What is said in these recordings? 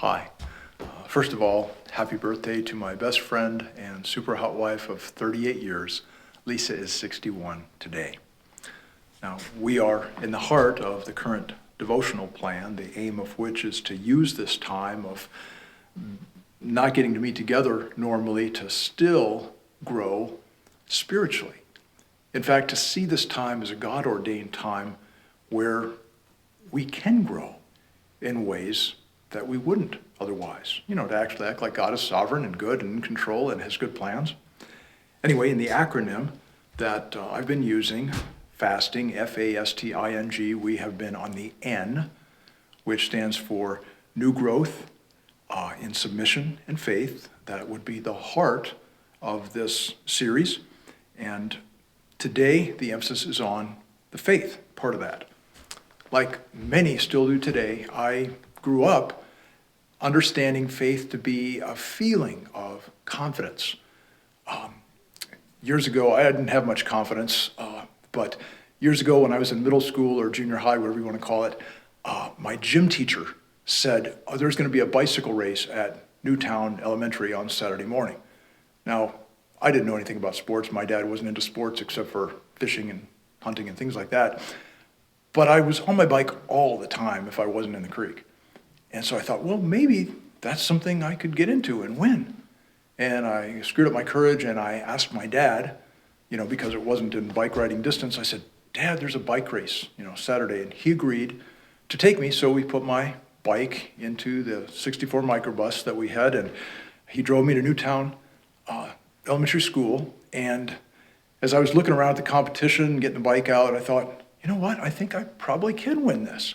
Hi. First of all, happy birthday to my best friend and super hot wife of 38 years. Lisa is 61 today. Now, we are in the heart of the current devotional plan, the aim of which is to use this time of not getting to meet together normally to still grow spiritually. In fact, to see this time as a God-ordained time where we can grow in ways that we wouldn't otherwise. To actually act like God is sovereign and good and in control and has good plans. Anyway, in the acronym that I've been using, FastiNg, F-A-S-T-I-N-G, we have been on the N, which stands for new growth in submission and faith. That would be the heart of this series. And today, the emphasis is on the faith part of that. Like many still do today, I grew up understanding faith to be a feeling of confidence. Years ago, I didn't have much confidence, but years ago when I was in middle school or junior high, whatever you want to call it, my gym teacher said, there's going to be a bicycle race at Newtown Elementary on Saturday morning. Now, I didn't know anything about sports. My dad wasn't into sports except for fishing and hunting and things like that. But I was on my bike all the time if I wasn't in the creek. And so I thought, well, maybe that's something I could get into and win. And I screwed up my courage and I asked my dad, because it wasn't in bike riding distance, I said, Dad, there's a bike race, Saturday. And he agreed to take me. So we put my bike into the 64 microbus that we had, and he drove me to Newtown Elementary School. And as I was looking around at the competition, getting the bike out, I thought, you know what? I think I probably can win this.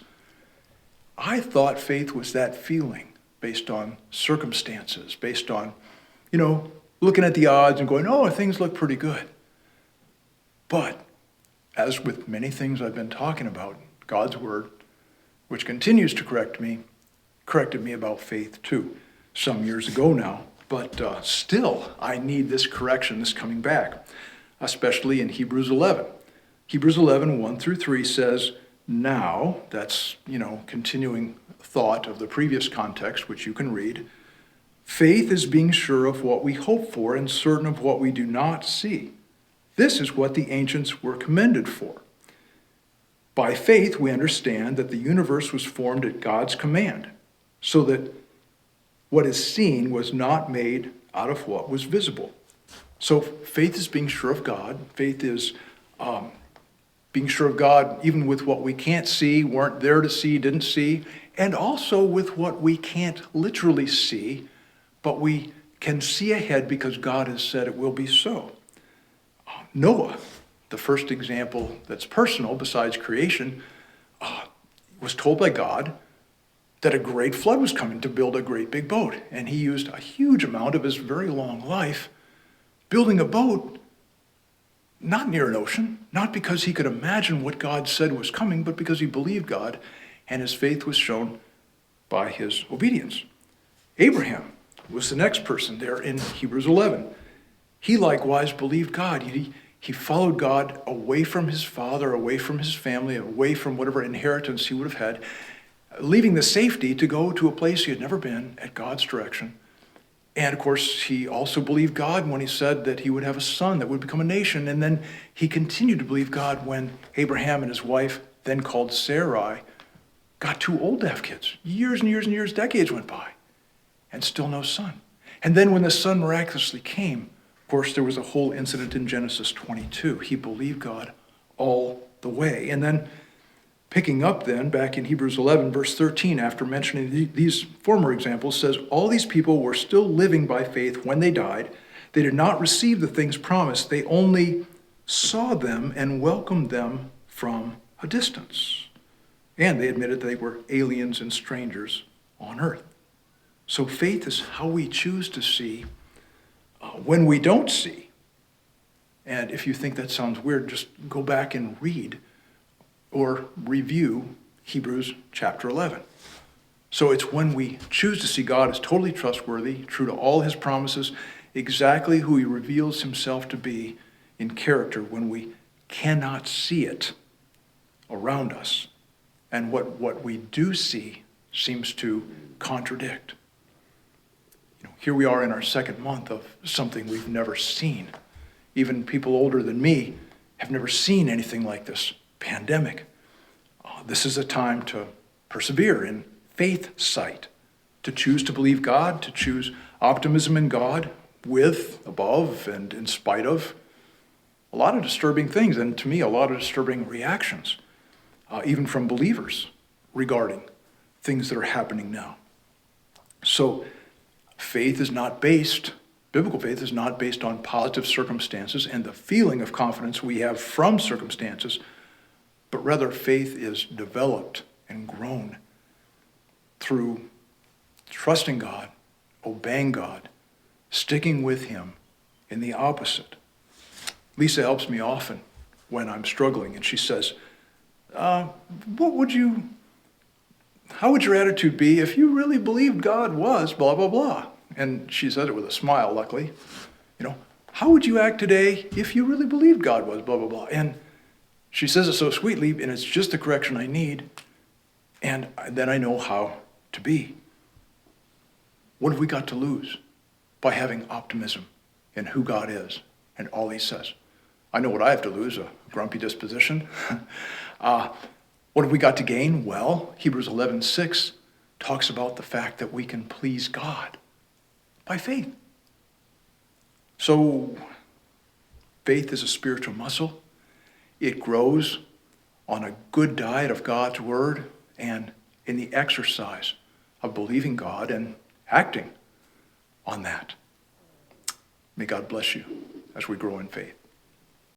I thought faith was that feeling based on circumstances, based on, looking at the odds and going, oh, things look pretty good. But as with many things I've been talking about, God's word, which continues to corrected me about faith too, some years ago now. But still, I need this correction, this coming back, especially in Hebrews 11. Hebrews 11, 1 through 3 says, now, that's, continuing thought of the previous context, which you can read. Faith is being sure of what we hope for and certain of what we do not see. This is what the ancients were commended for. By faith, we understand that the universe was formed at God's command, so that what is seen was not made out of what was visible. So faith is being sure of God. Faith is being sure of God even with what we can't see, weren't there to see, didn't see, and also with what we can't literally see, but we can see ahead because God has said it will be so. Noah, the first example that's personal besides creation, was told by God that a great flood was coming to build a great big boat. And he used a huge amount of his very long life building a boat not near an ocean, not because he could imagine what God said was coming, but because he believed God, and his faith was shown by his obedience. Abraham was the next person there in Hebrews 11. He likewise believed God. He followed God away from his father, away from his family, away from whatever inheritance he would have had, leaving the safety to go to a place he had never been at God's direction. And of course, he also believed God when he said that he would have a son that would become a nation. And then he continued to believe God when Abraham and his wife, then called Sarai, got too old to have kids. Years and years and years, decades went by, and still no son. And then when the son miraculously came, of course, there was a whole incident in Genesis 22. He believed God all the way. And then picking up then, back in Hebrews 11, verse 13, after mentioning these former examples, says, all these people were still living by faith when they died. They did not receive the things promised. They only saw them and welcomed them from a distance. And they admitted they were aliens and strangers on earth. So faith is how we choose to see when we don't see. And if you think that sounds weird, just go back and read or review Hebrews chapter 11. So it's when we choose to see God as totally trustworthy, true to all his promises, exactly who he reveals himself to be in character, when we cannot see it around us. And what we do see seems to contradict. Here we are in our second month of something we've never seen. Even people older than me have never seen anything like this pandemic. This is a time to persevere in faith sight, to choose to believe God, to choose optimism in God, with, above, and in spite of a lot of disturbing things, and to me, a lot of disturbing reactions, even from believers regarding things that are happening now. So biblical faith is not based on positive circumstances and the feeling of confidence we have from circumstances, but rather faith is developed and grown through trusting God, obeying God, sticking with Him in the opposite. Lisa helps me often when I'm struggling, and she says, how would your attitude be if you really believed God was blah, blah, blah? And she said it with a smile, luckily. How would you act today if you really believed God was blah, blah, blah? And she says it so sweetly, and it's just the correction I need, and then I know how to be. What have we got to lose by having optimism in who God is and all He says? I know what I have to lose, a grumpy disposition. What have we got to gain? Well, Hebrews 11:6 talks about the fact that we can please God by faith. So, faith is a spiritual muscle. It grows on a good diet of God's Word and in the exercise of believing God and acting on that. May God bless you as we grow in faith.